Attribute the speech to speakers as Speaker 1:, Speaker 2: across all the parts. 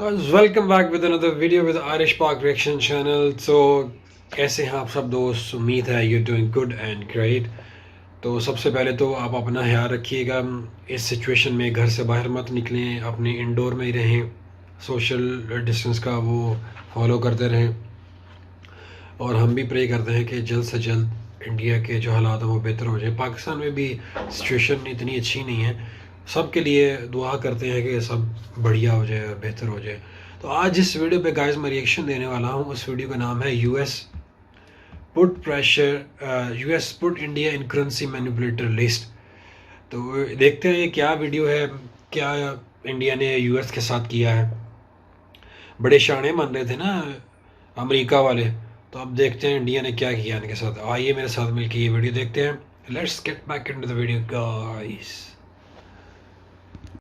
Speaker 1: Welcome back with another video with Aarish पाक reaction channel. तो कैसे हैं आप सब दोस्त? उम्मीद है you doing good and great. तो सबसे पहले तो आप अपना ख्याल रखिएगा। इस सिचुएशन में घर से बाहर मत निकलें, अपने इंडोर में ही रहें, सोशल डिस्टेंस का वो फॉलो करते रहें। और हम भी प्रे करते हैं कि जल्द से जल्द इंडिया के जो हालात हैं वो बेहतर हो जाए। पाकिस्तान में भी सिचुएशन इतनी अच्छी नहीं है। सब के लिए दुआ करते हैं कि सब बढ़िया हो जाए और बेहतर हो जाए। तो आज इस वीडियो पे गाइस मैं रिएक्शन देने वाला हूँ। उस वीडियो का नाम है US put India in currency manipulator list. तो देखते हैं ये क्या वीडियो है, क्या इंडिया ने यूएस के साथ किया है। बड़े शाणे मान रहे थे ना अमेरिका वाले, तो अब देखते हैं इंडिया ने क्या किया इनके साथ। आइए मेरे साथ मिलकर ये वीडियो देखते हैं। Let's get back into the video guys.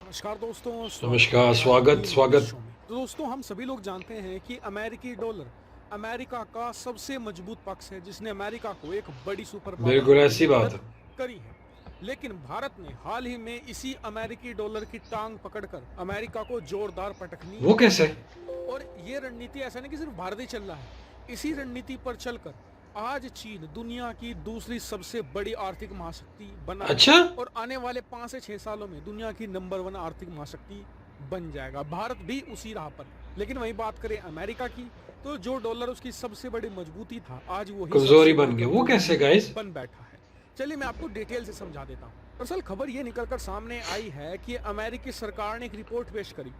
Speaker 2: नमस्कार दोस्तों, स्वागत है
Speaker 1: नमस्कार,
Speaker 2: हमारे
Speaker 1: स्वागत
Speaker 2: न्यू वीडियो
Speaker 1: स्वागत।
Speaker 2: शो में। तो दोस्तों, हम सभी लोग जानते हैं कि अमेरिकी डॉलर अमेरिका का सबसे मजबूत पक्ष है, जिसने अमेरिका को एक बड़ी सुपर पावर
Speaker 1: बिल्कुल
Speaker 2: बनने
Speaker 1: ऐसी
Speaker 2: में
Speaker 1: बात
Speaker 2: मदद
Speaker 1: है।
Speaker 2: करी है। लेकिन भारत ने हाल ही में इसी अमेरिकी डॉलर की टांग पकड़कर अमेरिका को जोरदार पटखनी
Speaker 1: वो कैसे?
Speaker 2: मारी है। और ये रणनीति ऐसा नहीं कि सिर्फ भारत ही चल रहा है, इसी रणनीति पर चलकर आज चीन दुनिया की दूसरी सबसे बड़ी आर्थिक महाशक्ति बना है।
Speaker 1: अच्छा,
Speaker 2: और आने वाले 5 से 6 सालों में दुनिया की नंबर 1 आर्थिक महाशक्ति बन जाएगा। भारत भी उसी राह पर। लेकिन वहीं बात करें अमेरिका की, तो जो डॉलर उसकी सबसे बड़ी मजबूती था, आज वही
Speaker 1: कमजोरी
Speaker 2: सबसे
Speaker 1: बन
Speaker 2: बड़ी
Speaker 1: गई। वो
Speaker 2: कमजोरी
Speaker 1: कैसे गाइस?
Speaker 2: बन बैठा है। चलिए मैं आपको डिटेल से समझा देता हूँ। दरअसल खबर ये निकलकर सामने आई है कि अमेरिकी सरकार ने एक रिपोर्ट पेश करी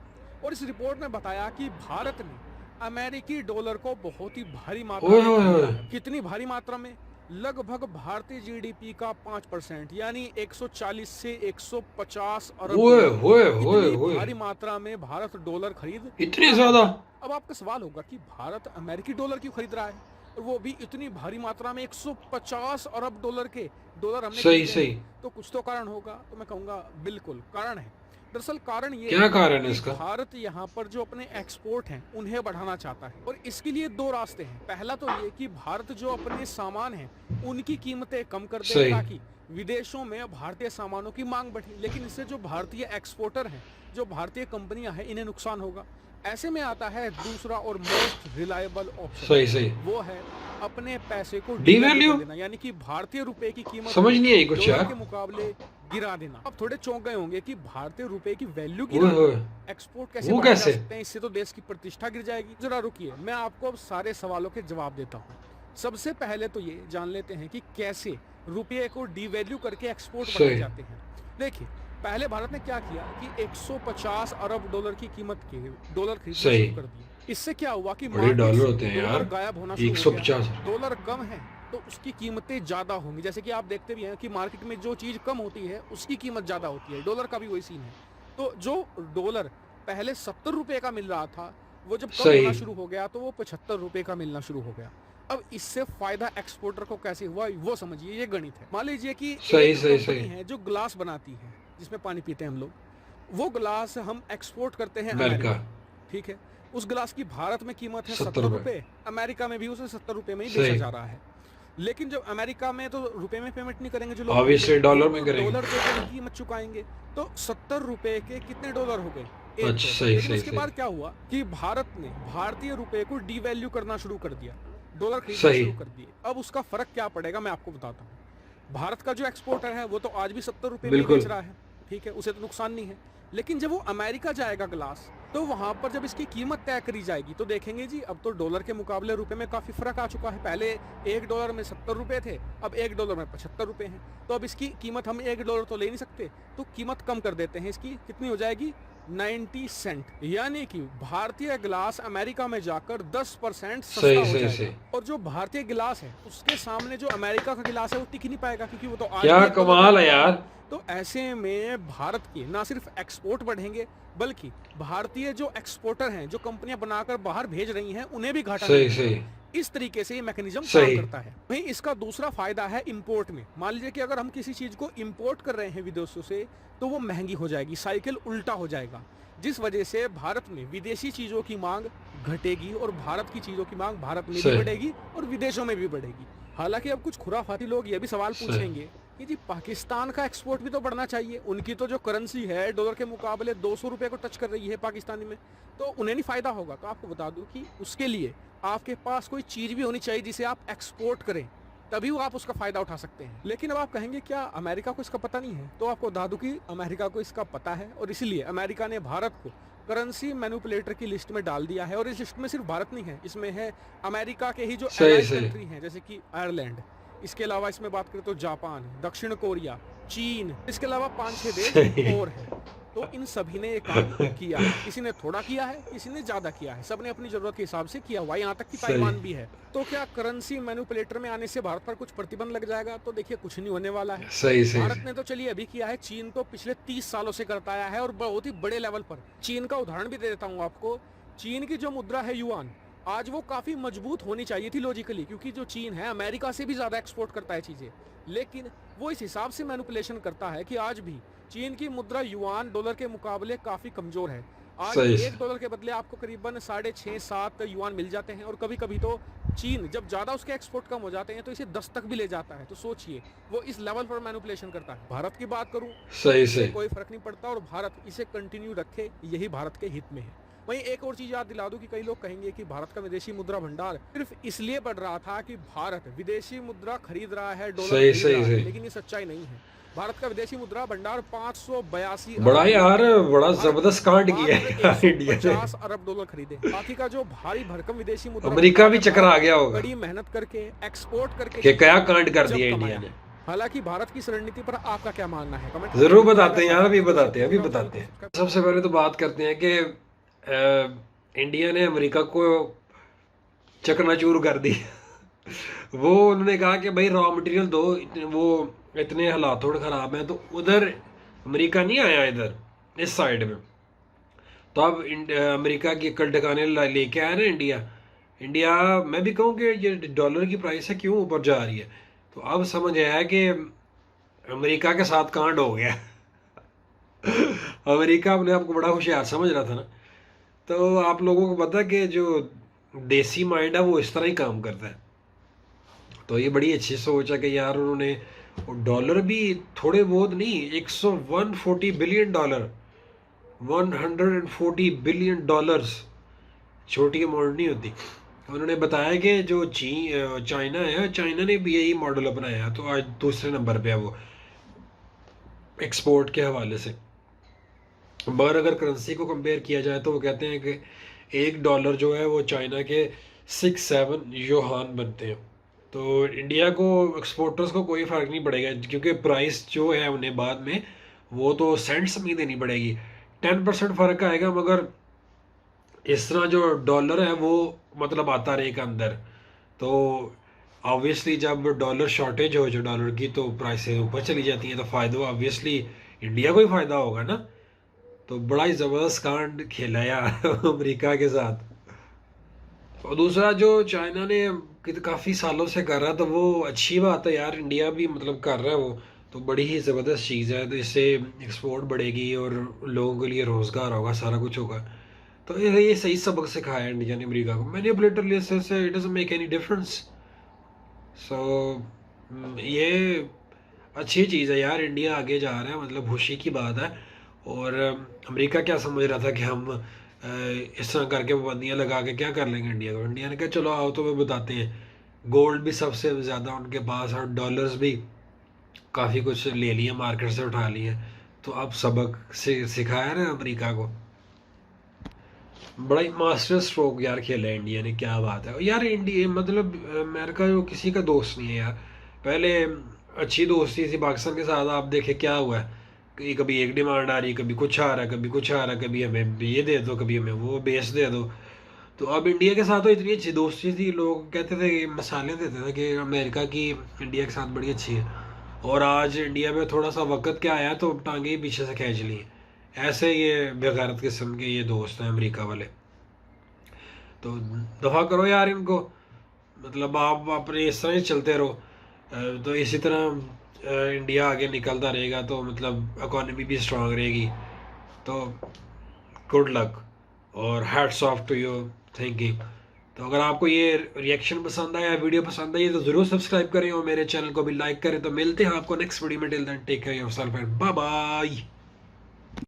Speaker 2: और इस रिपोर्ट में बताया कि भारत ने अमेरिकी डॉलर को बहुत ही भारी मात्रा
Speaker 1: ओए
Speaker 2: में
Speaker 1: ओए
Speaker 2: खरीदा
Speaker 1: ओए,
Speaker 2: है। कितनी भारी मात्रा में? लगभग भारतीय जीडीपी का 5%, यानी 140 से 150 अरब
Speaker 1: ओए
Speaker 2: डॉलर।
Speaker 1: ओए ओए
Speaker 2: इतनी
Speaker 1: ओए,
Speaker 2: भारी मात्रा में भारत डॉलर खरीद
Speaker 1: इतने
Speaker 2: रहा
Speaker 1: ज्यादा?
Speaker 2: है। अब आपका सवाल होगा कि भारत अमेरिकी डॉलर क्यों खरीद रहा है, और वो भी इतनी भारी मात्रा में 150 अरब डॉलर के डॉलर हमने
Speaker 1: सही
Speaker 2: खरीदे
Speaker 1: सही।
Speaker 2: हैं। तो कुछ तो कारण होगा, तो मैं कहूँगा बिल्कुल कारण है। दरअसल कारण ये
Speaker 1: क्या
Speaker 2: है
Speaker 1: कारण है
Speaker 2: कि
Speaker 1: इसका?
Speaker 2: भारत यहाँ पर जो अपने एक्सपोर्ट हैं उन्हें बढ़ाना चाहता है, और इसके लिए दो रास्ते हैं। पहला तो ये कि भारत जो अपने सामान हैं उनकी कीमतें कम कर दे,
Speaker 1: सही।
Speaker 2: ताकि विदेशों में भारतीय सामानों की मांग बढ़े। लेकिन इससे जो भारतीय एक्सपोर्टर हैं, जो भारतीय कंपनियां हैं, इन्हें नुकसान होगा। ऐसे में आता है दूसरा और मोस्ट रिलायबल ऑप्शन,
Speaker 1: सही सही।
Speaker 2: वो है अपने पैसे को डिवैल्यू
Speaker 1: डीवैल्यू?
Speaker 2: कर देना, यानी कि भारतीय रुपए की कीमत
Speaker 1: समझ
Speaker 2: को
Speaker 1: नहीं आई कुछ
Speaker 2: डॉलर
Speaker 1: यार।
Speaker 2: के मुकाबले गिरा देना। अब थोड़े चौंक गए होंगे कि भारतीय रुपए की वैल्यू
Speaker 1: ओए
Speaker 2: गिराना,
Speaker 1: ओए,
Speaker 2: एक्सपोर्ट कैसे
Speaker 1: वो
Speaker 2: बढ़ाए जा
Speaker 1: कैसे?
Speaker 2: सकते हैं, इससे तो देश की प्रतिष्ठा गिर जाएगी। जरा रुकिए, मैं आपको अब सारे सवालों के जवाब देता हूँ। सबसे पहले तो ये जान लेते हैं कि कैसे रुपये को डिवैल्यू करके एक्सपोर्ट बढ़ाए
Speaker 1: सही
Speaker 2: जाते हैं। देखिए, पहले भारत ने क्या किया कि 150 अरब डॉलर की कीमत के डॉलर खरीदना
Speaker 1: सही।
Speaker 2: शुरू कर दिए। इससे क्या हुआ कि
Speaker 1: बड़े
Speaker 2: मार्केट
Speaker 1: डॉलर
Speaker 2: से
Speaker 1: होते हैं
Speaker 2: डॉलर
Speaker 1: यार।
Speaker 2: गायब होना शुरू हो गया।
Speaker 1: 150।
Speaker 2: डॉलर कम है तो उसकी कीमतें ज़्यादा होंगी। जैसे कि आप देखते भी हैं कि मार्केट में जो चीज़ कम होती है उसकी कीमत ज़्यादा होती है। डॉलर का भी वही सीन है। तो जो डॉलर पहले 70 रुपये का मिल रहा था, वो जब कम
Speaker 1: सही
Speaker 2: होना शुरू हो गया तो वो 75 रुपये का मिलना शुरू हो गया। अब इससे फायदा एक्सपोर्टर को कैसे हुआ, वो समझिए, ये गणित है। मान लीजिए कि
Speaker 1: सही
Speaker 2: एक
Speaker 1: सही
Speaker 2: कंपनी
Speaker 1: सही।
Speaker 2: है जो ग्लास बनाती है, जिसमें पानी पीते हैं हम लोग। वो ग्लास हम एक्सपोर्ट करते हैं
Speaker 1: अमेरिका।
Speaker 2: अमेरिका, ठीक है। उस ग्लास की भारत में कीमत है
Speaker 1: 70
Speaker 2: 70
Speaker 1: रुपए।
Speaker 2: रुपये, अमेरिका में भी उसे 70 रुपये में ही बेचा
Speaker 1: सही।
Speaker 2: जा रहा है। लेकिन जब अमेरिका में तो रुपए में पेमेंट नहीं करेंगे जो लोग
Speaker 1: ऑब्वियसली
Speaker 2: खरीदेंगे,
Speaker 1: डॉलर
Speaker 2: वो
Speaker 1: में
Speaker 2: तो
Speaker 1: करेंगे।
Speaker 2: डॉलर देकर कीमत चुकाएंगे। तो 70 रुपये के कितने डॉलर हो गए? एक
Speaker 1: अच्छा,
Speaker 2: डॉलर।
Speaker 1: सही
Speaker 2: लेकिन
Speaker 1: सही
Speaker 2: उसके
Speaker 1: सही।
Speaker 2: बाद क्या हुआ कि भारत ने भारतीय रुपए को डिवैल्यू करना शुरू कर दिया, डॉलर खरीदना
Speaker 1: सही।
Speaker 2: शुरू कर दिए। अब उसका फर्क क्या पड़ेगा मैं आपको बताता हूँ। भारत का जो एक्सपोर्टर है वो तो आज भी 70 रुपये में ही
Speaker 1: बिल्कुल।
Speaker 2: बेच रहा है, ठीक है, उसे तो नुकसान नहीं है। लेकिन जब वो अमेरिका जाएगा ग्लास, तो वहां पर जब इसकी कीमत तय करी जाएगी तो देखेंगे जी, अब तो डॉलर के मुकाबले रुपए में काफी फर्क आ चुका है। पहले 1 डॉलर में 70 रुपए थे, अब 1 डॉलर में 75 रुपए हैं। तो अब इसकी कीमत हम 1 डॉलर तो ले नहीं सकते, तो कीमत कम कर देते हैं। इसकी कितनी हो जाएगी? 90 सेंट, यानी कि भारतीय गिलास अमेरिका में जाकर 10% सस्ता
Speaker 1: सही
Speaker 2: हो
Speaker 1: सही
Speaker 2: जाएगा।
Speaker 1: सही।
Speaker 2: और जो भारतीय गिलास है उसके सामने जो अमेरिका का गिलास है वो टिक ही नहीं पाएगा, क्योंकि वो तो आज
Speaker 1: क्या
Speaker 2: भी 1 डॉलर
Speaker 1: कमाल
Speaker 2: का
Speaker 1: है
Speaker 2: है।
Speaker 1: यार।
Speaker 2: तो ऐसे में भारत के ना सिर्फ एक्सपोर्ट बढ़ेंगे, बल्कि भारतीय जो एक्सपोर्टर हैं, जो कंपनियां बनाकर बाहर भेज रही हैं, उन्हें भी घाटा नहीं
Speaker 1: सही
Speaker 2: होगा।
Speaker 1: सही
Speaker 2: इस तरीके से ये मैकेनिज्म काम
Speaker 1: सही।
Speaker 2: करता है। वहीं इसका दूसरा फायदा है इंपोर्ट में। मान लीजिए कि अगर हम किसी चीज को इंपोर्ट कर रहे हैं विदेशों से, तो वो महंगी हो जाएगी, साइकिल उल्टा हो जाएगा, जिस वजह से भारत में विदेशी चीजों की मांग घटेगी और भारत की चीजों की मांग भारत में भी
Speaker 1: सही
Speaker 2: बढ़ेगी और विदेशों में भी बढ़ेगी। हालांकि अब कुछ खुराफाती लोग ये भी सवाल
Speaker 1: सही।
Speaker 2: पूछेंगे कि जी पाकिस्तान का एक्सपोर्ट भी तो बढ़ना चाहिए। उनकी तो जो करेंसी है डॉलर के मुकाबले 200 रुपये को टच कर रही है पाकिस्तानी में, तो उन्हें नहीं फ़ायदा होगा। तो आपको बता दूं कि उसके लिए आपके पास कोई चीज़ भी होनी चाहिए जिसे आप एक्सपोर्ट करें, तभी वो आप उसका फ़ायदा उठा सकते हैं। लेकिन अब आप कहेंगे क्या अमेरिका को इसका पता नहीं है? तो आपको बता दूं कि अमेरिका को इसका पता है, और इसीलिए अमेरिका ने भारत को करेंसी मैनिपुलेटर की लिस्ट में डाल दिया है। और इस लिस्ट में सिर्फ भारत नहीं है, इसमें है अमेरिका के ही जो
Speaker 1: सही
Speaker 2: एलाइड
Speaker 1: सही
Speaker 2: कंट्री हैं, जैसे कि आयरलैंड। इसके अलावा इसमें बात करें तो जापान, दक्षिण कोरिया, चीन, इसके अलावा 5-6 देश
Speaker 1: सही।
Speaker 2: और हैं। तो इन सभी ने ये काम किया है। किसी ने थोड़ा किया है, किसी ने ज़्यादा किया है, सबने अपनी ज़रूरत के हिसाब से किया हुआ है, यहाँ तक कि
Speaker 1: सही
Speaker 2: ताइवान भी है। तो क्या करेंसी मैनिपुलेटर में आने से भारत पर कुछ प्रतिबंध लग जाएगा? तो देखिए कुछ नहीं होने वाला है।
Speaker 1: सही सही
Speaker 2: भारत
Speaker 1: सही।
Speaker 2: ने तो चलिए अभी किया है, चीन तो पिछले 30 सालों से करता आया है, और बहुत ही बड़े लेवल पर। चीन का उदाहरण भी दे देता हूँ आपको। चीन की जो मुद्रा है युआन, आज वो काफ़ी मजबूत होनी चाहिए थी लॉजिकली, क्योंकि जो चीन है अमेरिका से भी ज़्यादा एक्सपोर्ट करता है चीज़ें, लेकिन वो इस हिसाब से मैनिपुलेशन करता है कि आज भी चीन की मुद्रा युआन डॉलर के मुकाबले काफ़ी कमज़ोर है। आज
Speaker 1: सही
Speaker 2: एक डॉलर के बदले आपको करीबन 6.5-7 युआन मिल जाते हैं, और कभी कभी तो चीन जब ज़्यादा उसके एक्सपोर्ट कम हो जाते हैं तो इसे 10 तक भी ले जाता है। तो सोचिए वो इस लेवल पर मैनिपुलेशन करता है। भारत की बात करूं तो
Speaker 1: सही
Speaker 2: इससे
Speaker 1: सही।
Speaker 2: कोई फ़र्क नहीं पड़ता, और भारत इसे कंटिन्यू रखे, यही भारत के हित में है। वहीं एक और चीज़ याद दिला दूं कि कई लोग कहेंगे कि भारत का विदेशी मुद्रा भंडार सिर्फ इसलिए बढ़ रहा था कि भारत विदेशी मुद्रा खरीद रहा है, डॉलर
Speaker 1: सही
Speaker 2: खरीद
Speaker 1: सही
Speaker 2: रहा है,
Speaker 1: सही।
Speaker 2: लेकिन ये सच्चाई नहीं है। भारत का विदेशी मुद्रा भंडार 582
Speaker 1: बड़ा
Speaker 2: अरब डॉलर
Speaker 1: यार,
Speaker 2: है।
Speaker 1: बड़ा
Speaker 2: भारत
Speaker 1: जबरदस्त कांड किया
Speaker 2: मात्र
Speaker 1: है यार इंडिया ने।
Speaker 2: 150 अरब डॉलर खरीदे। बाकी का जो भारी भरकम विदेशी मुद्रा
Speaker 1: अमेरिका
Speaker 2: भंडार
Speaker 1: भी
Speaker 2: है,
Speaker 1: चक्कर आ
Speaker 2: भारत
Speaker 1: गया होगा
Speaker 2: कड़ी मेहनत करके एक्सपोर्ट करके
Speaker 1: कि क्या
Speaker 2: जीता है,
Speaker 1: कांड कर
Speaker 2: जब
Speaker 1: दिया
Speaker 2: कमाया
Speaker 1: इंडिया ने।
Speaker 2: है। हालांकि भारत की इस रणनीति पर आपका क्या मानना है? कमेंट करके
Speaker 1: जरूर
Speaker 2: जरूर बताएगा।
Speaker 1: बताते हैं यार,
Speaker 2: साथ
Speaker 1: अभी
Speaker 2: ही
Speaker 1: बताते हैं, अभी
Speaker 2: प्रोग्राम चैनल
Speaker 1: बताते
Speaker 2: को
Speaker 1: हैं।
Speaker 2: सब्सक्राइब।
Speaker 1: सबसे पहले तो बात करते हैं कि इंडिया ने अमेरिका को चकनाचूर कर दिया। वो उन्होंने कहा कि भाई रॉ मटेरियल दो, वो इतने हालात थोड़े ख़राब हैं, तो उधर अमेरिका नहीं आया, इधर इस साइड में। तो अब अमेरिका की अक्ल ठिकाने लेके आया ना इंडिया। इंडिया, मैं भी कहूँ कि ये डॉलर की प्राइस है क्यों ऊपर जा रही है, तो अब समझ आया कि अमेरिका के साथ कांड हो गया। अमेरिका अपने आप को बड़ा होशियार समझ रहा था ना। तो आप लोगों को पता है कि जो देसी माइंड है वो इस तरह ही काम करता है। तो ये बड़ी अच्छी सोच है कि यार उन्होंने डॉलर भी थोड़े बहुत नहीं, 140 बिलियन डॉलर, 140 बिलियन डॉलर्स छोटी अमाउंट नहीं होती। उन्होंने बताया कि जो चाइना है, चाइना ने भी यही मॉडल अपनाया, तो आज दूसरे नंबर पे है वो एक्सपोर्ट के हवाले से। मगर अगर करेंसी को कंपेयर किया जाए तो वो कहते हैं कि $1 जो है वो चाइना के 6-7 युआन बनते हैं। तो इंडिया को, एक्सपोर्टर्स को कोई फ़र्क नहीं पड़ेगा, क्योंकि प्राइस जो है उन्हें बाद में वो तो सेंट्स में देनी पड़ेगी। 10% फ़र्क आएगा, मगर इस तरह जो डॉलर है वो मतलब आता रहेगा अंदर। तो ऑब्वियसली जब डॉलर शॉर्टेज हो जो डॉलर की, तो प्राइसें ऊपर चली जाती हैं, तो फ़ायदा ऑब्वियसली इंडिया को ही फ़ायदा होगा ना। तो बड़ा ही ज़बरदस्त कांड खेला यार अमेरिका के साथ। और दूसरा जो चाइना ने काफ़ी सालों से कर रहा, तो वो अच्छी बात है यार, इंडिया भी मतलब कर रहा है वो, तो बड़ी ही ज़बरदस्त चीज़ है। तो इससे एक्सपोर्ट बढ़ेगी और लोगों के लिए रोज़गार होगा, सारा कुछ होगा। तो ये सही सबक सिखाया इंडिया ने अमेरिका को। मैनिपुलेटर लिस्ट से it doesn't make any difference. So ये अच्छी चीज़ है यार, इंडिया आगे जा रहा है, मतलब खुशी की बात है। और अमेरिका क्या समझ रहा था कि हम इस तरह करके पाबंदियाँ लगा के क्या कर लेंगे इंडिया को। इंडिया ने कहा चलो आओ तो वो बताते हैं। गोल्ड भी सबसे ज़्यादा उनके पास, और डॉलर्स भी काफ़ी कुछ ले लिए, मार्केट से उठा लिए। तो अब सबक सिखाया ना अमेरिका को। बड़ा ही मास्टर स्ट्रोक यार खेला है इंडिया ने, क्या बात है यार। इंडिया मतलब अमेरिका जो किसी का दोस्त नहीं है यार। पहले अच्छी दोस्ती थी पाकिस्तान के साथ, आप देखे क्या हुआ है कि कभी एक डिमांड आ रही, कभी कुछ आ रहा है, कभी कुछ आ रहा है, कभी हमें ये दे दो, कभी हमें वो बेस दे दो। तो अब इंडिया के साथ तो इतनी अच्छी दोस्ती थी, लोग कहते थे, मिसालें देते थे कि अमेरिका की इंडिया के साथ बड़ी अच्छी है। और आज इंडिया में थोड़ा सा वक्त क्या आया तो टांगे ही पीछे से खींच ली। ऐसे ये बेगैरत किस्म के ये दोस्त हैं अमेरिका वाले। तो दफ़ा करो यार इनको, मतलब आप अपने इस तरह ही चलते रहो। तो इसी तरह इंडिया आगे निकलता रहेगा, तो मतलब इकॉनमी भी स्ट्रांग रहेगी। तो गुड लक और hats off to your thinking. तो अगर आपको ये रिएक्शन पसंद आया, वीडियो पसंद आई तो ज़रूर सब्सक्राइब करें और मेरे चैनल को भी लाइक करें। तो मिलते हैं आपको नेक्स्ट वीडियो में। Till then take care yourself and bye bye.